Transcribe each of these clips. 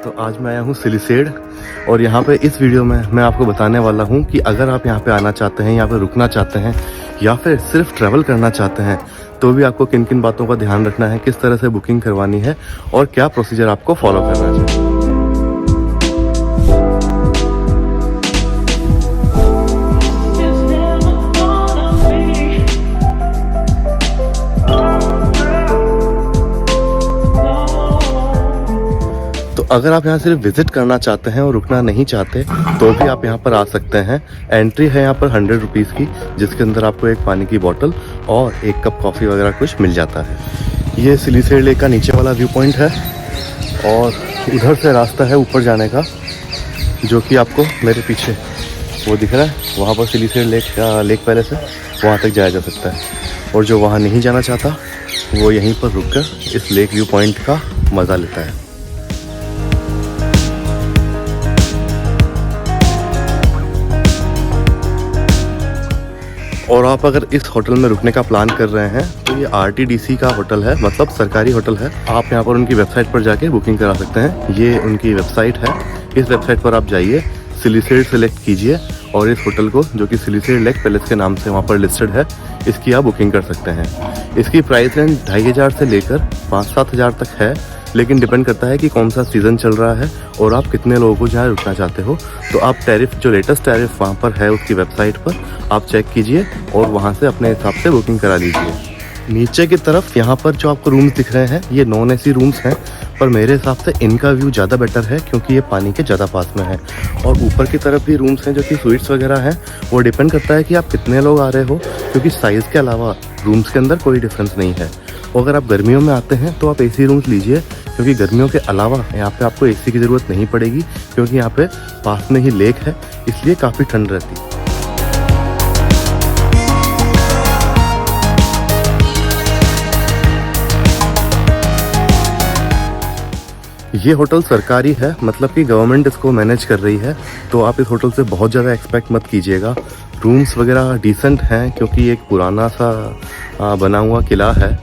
तो आज मैं आया हूँ सिलिसेड और यहाँ पे इस वीडियो में मैं आपको बताने वाला हूँ कि अगर आप यहाँ पे आना चाहते हैं, यहाँ पे रुकना चाहते हैं या फिर सिर्फ ट्रैवल करना चाहते हैं तो भी आपको किन किन बातों का ध्यान रखना है, किस तरह से बुकिंग करवानी है और क्या प्रोसीजर आपको फॉलो करना चाहिए। अगर आप यहाँ सिर्फ विजिट करना चाहते हैं और रुकना नहीं चाहते तो भी आप यहाँ पर आ सकते हैं। एंट्री है यहाँ पर 100 रुपीज़ की, जिसके अंदर आपको एक पानी की बोतल और एक कप कॉफ़ी वगैरह कुछ मिल जाता है। ये सिलिसेड लेक का नीचे वाला व्यू पॉइंट है और उधर से रास्ता है ऊपर जाने का, जो कि आपको मेरे पीछे वो दिख रहा है। वहाँ पर सिलिसेड लेक पैलेस है, वहाँ तक जाया जा सकता है। और जो वहाँ नहीं जाना चाहता वो यहीं पर रुक कर इस लेक व्यू पॉइंट का मज़ा लेता है। और आप अगर इस होटल में रुकने का प्लान कर रहे हैं तो ये RTDC का होटल है, मतलब सरकारी होटल है। आप यहाँ पर उनकी वेबसाइट पर जाके बुकिंग करा सकते हैं। ये उनकी वेबसाइट है, इस वेबसाइट पर आप जाइए, सिलिसेड सेलेक्ट कीजिए और इस होटल को, जो कि सिलिसेड लेक पैलेस के नाम से वहाँ पर लिस्टेड है, इसकी आप बुकिंग कर सकते हैं। इसकी प्राइस रेंज 2500 से लेकर 5-7 हज़ार तक है, लेकिन डिपेंड करता है कि कौन सा सीज़न चल रहा है और आप कितने लोगों को जहाँ रुकना चाहते हो। तो आप टैरिफ, जो लेटेस्ट टैरिफ वहाँ पर है उसकी वेबसाइट पर आप चेक कीजिए और वहाँ से अपने हिसाब से बुकिंग करा लीजिए। नीचे की तरफ यहाँ पर जो आपको रूम्स दिख रहे हैं ये नॉन AC रूम्स हैं, पर मेरे हिसाब से इनका व्यू ज़्यादा बेटर है क्योंकि ये पानी के ज़्यादा पास में है। और ऊपर की तरफ भी रूम्स हैं जो कि स्वीट्स वगैरह हैं। वो डिपेंड करता है कि आप कितने लोग आ रहे हो, क्योंकि साइज़ के अलावा रूम्स के अंदर कोई डिफरेंस नहीं है। और अगर आप गर्मियों में आते हैं तो आप AC रूम्स लीजिए, क्योंकि गर्मियों के अलावा यहाँ पे आपको AC की ज़रूरत नहीं पड़ेगी, क्योंकि यहाँ पे पास में ही लेक है, इसलिए काफ़ी ठंड रहती है। ये होटल सरकारी है, मतलब कि गवर्नमेंट इसको मैनेज कर रही है, तो आप इस होटल से बहुत ज़्यादा एक्सपेक्ट मत कीजिएगा। रूम्स वगैरह डिसेंट हैं क्योंकि एक पुराना सा बना हुआ किला है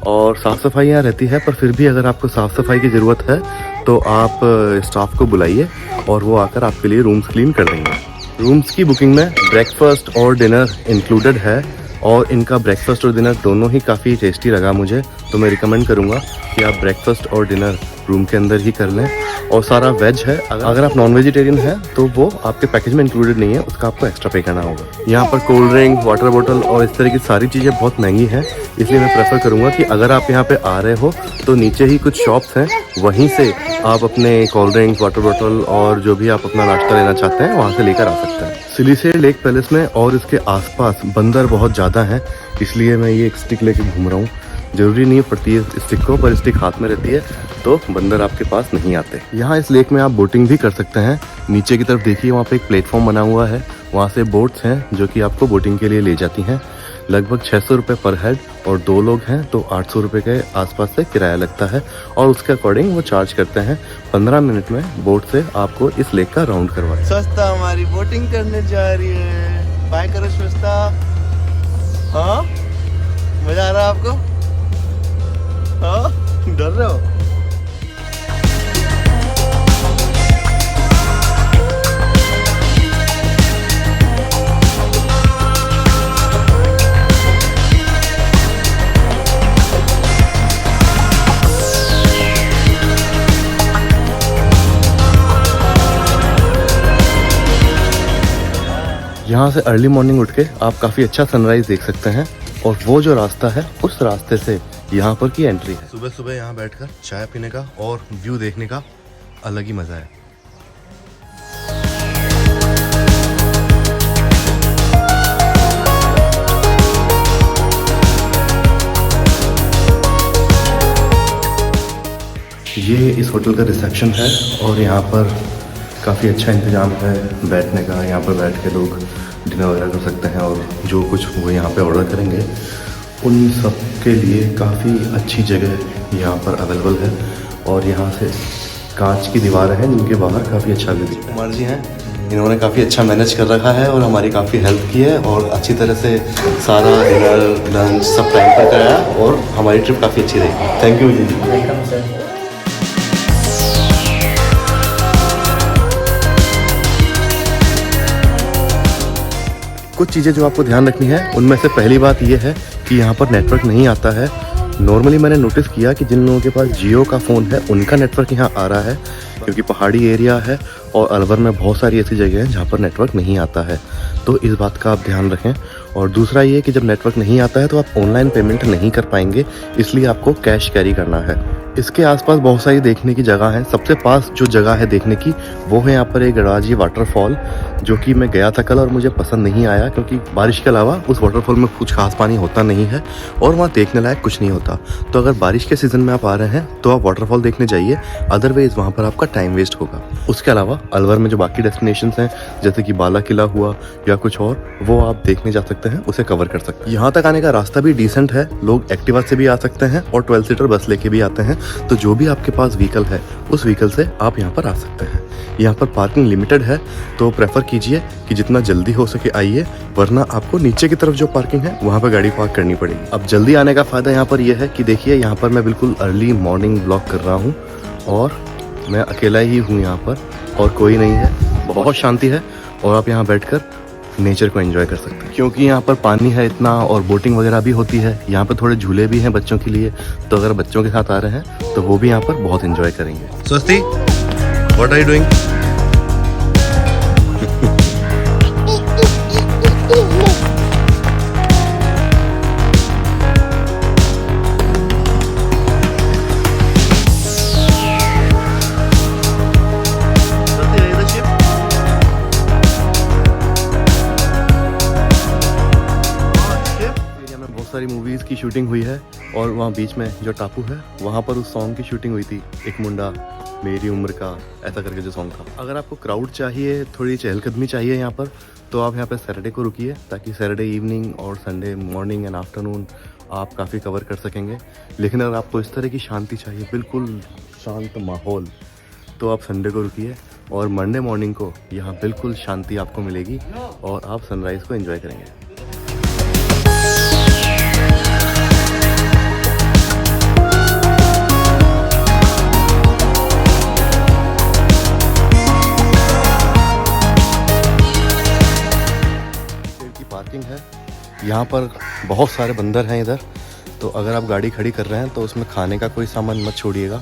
और साफ़ सफाई यहाँ रहती है। पर फिर भी अगर आपको साफ़ सफाई की ज़रूरत है तो आप स्टाफ को बुलाइए और वो आकर आपके लिए रूम्स क्लीन कर देंगे। रूम्स की बुकिंग में ब्रेकफास्ट और डिनर इंक्लूडेड है और इनका ब्रेकफास्ट और डिनर दोनों ही काफ़ी टेस्टी लगा मुझे, तो मैं रिकमेंड करूँगा कि आप ब्रेकफास्ट और डिनर रूम के अंदर ही कर लें। और सारा वेज है, अगर आप नॉन वेजिटेरियन हैं तो वो आपके पैकेज में इंक्लूडेड नहीं है, उसका आपको एक्स्ट्रा पे करना होगा। यहाँ पर कोल्ड ड्रिंक, वाटर बोतल और इस तरह की सारी चीज़ें बहुत महंगी हैं, इसलिए मैं प्रेफर करूँगा कि अगर आप यहाँ पे आ रहे हो तो नीचे ही कुछ शॉप्स हैं, वहीं से आप अपने कोल्ड ड्रिंक, वाटर बोतल और जो भी आप अपना नाश्ता लेना चाहते हैं वहाँ से लेकर आ सकते हैं। सिलिसेड लेक पैलेस में और इसके आसपास बंदर बहुत ज़्यादा हैं, इसलिए मैं ये एक स्टिक लेके घूम रहा हूँ। ज़रूरी नहीं पड़ती है स्टिक को, पर स्टिक हाथ में रहती है तो बंदर आपके पास नहीं आते। यहाँ इस लेक में आप बोटिंग भी कर सकते हैं। नीचे की तरफ देखिए, वहाँ पे एक प्लेटफॉर्म बना हुआ है, वहाँ से बोट्स हैं जो कि आपको बोटिंग के लिए ले जाती हैं। लगभग 600 रुपये पर हेड और 2 लोग हैं तो 800 रुपये के आसपास से किराया लगता है और उसके अकॉर्डिंग वो चार्ज करते हैं। 15 मिनट में बोट से आपको इस लेक का राउंड करवाएं। स्वस्था हमारी बोटिंग करने जा रही है। बाय करो स्वस्था। हाँ, मजा आ रहा है आपको? हाँ, डर रहे हो? यहाँ से अर्ली मॉर्निंग उठ के आप काफ़ी अच्छा सनराइज़ देख सकते हैं और वो जो रास्ता है उस रास्ते से यहाँ पर की एंट्री है। सुबह सुबह यहाँ बैठकर चाय पीने का और व्यू देखने का अलग ही मज़ा है। ये इस होटल का रिसेप्शन है और यहाँ पर काफ़ी अच्छा इंतज़ाम है बैठने का। यहाँ पर बैठ के लोग डिनर वगैरह कर सकते हैं और जो कुछ वो यहाँ पे ऑर्डर करेंगे उन सब के लिए काफ़ी अच्छी जगह यहाँ पर अवेलेबल है। और यहाँ से कांच की दीवार है जिनके बाहर काफ़ी अच्छा व्यू दिखता है। कुमार जी हैं, इन्होंने काफ़ी अच्छा मैनेज कर रखा है और हमारी काफ़ी हेल्प की है और अच्छी तरह से सारा डिनर, लंच सब टाइम पर कराया और हमारी ट्रिप काफ़ी अच्छी रही। थैंक यू जी। Welcome sir. कुछ चीज़ें जो आपको ध्यान रखनी है, उनमें से पहली बात ये है कि यहाँ पर नेटवर्क नहीं आता है। नॉर्मली मैंने नोटिस किया कि जिन लोगों के पास जियो का फ़ोन है उनका नेटवर्क यहाँ आ रहा है, क्योंकि पहाड़ी एरिया है और अलवर में बहुत सारी ऐसी जगह हैं जहाँ पर नेटवर्क नहीं आता है। तो इस बात का आप ध्यान रखें। और दूसरा ये कि जब नेटवर्क नहीं आता है तो आप ऑनलाइन पेमेंट नहीं कर पाएंगे, इसलिए आपको कैश कैरी करना है। इसके आसपास बहुत सारी देखने की जगह हैं। सबसे पास जो जगह है देखने की वो है यहाँ पर एक गड़वाजी वाटरफॉल, जो कि मैं गया था कल और मुझे पसंद नहीं आया, क्योंकि बारिश के अलावा उस वाटरफॉल में कुछ खास पानी होता नहीं है और वहाँ देखने लायक कुछ नहीं होता। तो अगर बारिश के सीज़न में आप आ रहे हैं तो आप वाटरफॉल देखने जाइए, अदरवाइज़ वहाँ पर आपका टाइम वेस्ट होगा। उसके अलावा अलवर में जो बाकी डेस्टिनेशंस हैं जैसे कि बाला किला हुआ या कुछ और, वो आप देखने जा सकते हैं, उसे कवर कर सकते हैं। यहाँ तक आने का रास्ता भी डिसेंट है, लोग एक्टिवा से भी आ सकते हैं और 12 सीटर बस लेके भी आते हैं। तो जो भी आपके पास व्हीकल है उस व्हीकल से आप यहाँ पर आ सकते हैं। यहाँ पर पार्किंग लिमिटेड है, तो प्रेफर कीजिए कि जितना जल्दी हो सके आइए, वरना आपको नीचे की तरफ जो पार्किंग है वहाँ पर गाड़ी पार्क करनी पड़ेगी। अब जल्दी आने का फ़ायदा यहाँ पर यह है कि देखिए यहाँ पर मैं बिल्कुल अर्ली मॉर्निंग ब्लॉग कर रहा हूँ और मैं अकेला ही हूँ यहाँ पर और कोई नहीं है, बहुत शांति है और आप यहाँ बैठकर नेचर को एंजॉय कर सकते हैं। क्योंकि यहाँ पर पानी है इतना और बोटिंग वगैरह भी होती है, यहाँ पर थोड़े झूले भी हैं बच्चों के लिए, तो अगर बच्चों के साथ आ रहे हैं तो वो भी यहाँ पर बहुत एंजॉय करेंगे। स्वस्ति, व्हाट आर यू डूइंग? सारी मूवीज़ की शूटिंग हुई है और वहाँ बीच में जो टापू है वहाँ पर उस सॉन्ग की शूटिंग हुई थी, एक मुंडा मेरी उम्र का, ऐसा करके जो सॉन्ग था। अगर आपको क्राउड चाहिए, थोड़ी चहलकदमी चाहिए यहाँ पर, तो आप यहाँ पर सैटरडे को रुकिए, ताकि सैटरडे इवनिंग और संडे मॉर्निंग एंड आफ्टरनून आप काफ़ी कवर कर सकेंगे। लेकिन अगर आपको इस तरह की शांति चाहिए, बिल्कुल शांत माहौल, तो आप संडे को रुकिए और मंडे मॉर्निंग को यहाँ बिल्कुल शांति आपको मिलेगी और आप सनराइज़ को एंजॉय करेंगे। पार्किंग है यहाँ पर, बहुत सारे बंदर हैं इधर, तो अगर आप गाड़ी खड़ी कर रहे हैं तो उसमें खाने का कोई सामान मत छोड़िएगा,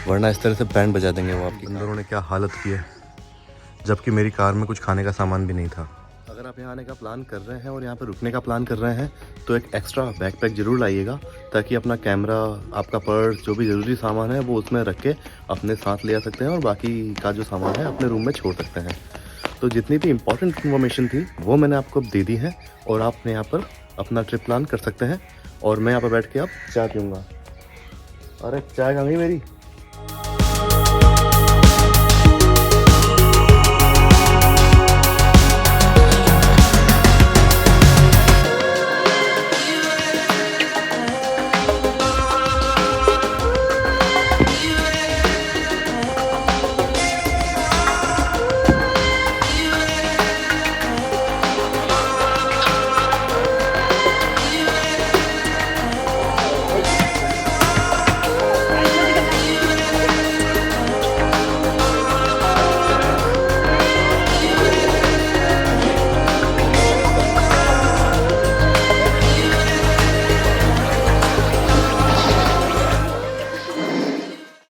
वरना इस तरह से बैंड बजा देंगे वो आपकी। बंदरों ने क्या हालत की है, जबकि मेरी कार में कुछ खाने का सामान भी नहीं था। अगर आप यहाँ आने का प्लान कर रहे हैं और यहाँ पर रुकने का प्लान कर रहे हैं तो एक एक्स्ट्रा बैकपैक ज़रूर लाइएगा, ताकि अपना कैमरा, आपका पर्स, जो भी ज़रूरी सामान है वो उसमें रख के अपने साथ ले आ सकते हैं और बाकी का जो सामान है अपने रूम में छोड़ सकते हैं। तो जितनी भी इम्पोर्टेंट इन्फॉर्मेशन थी वो मैंने आपको दे दी है और आप यहाँ पर अपना ट्रिप प्लान कर सकते हैं। और मैं यहाँ पर बैठ के अब चाय पीऊँगा। अरे चाय कहाँ गई मेरी?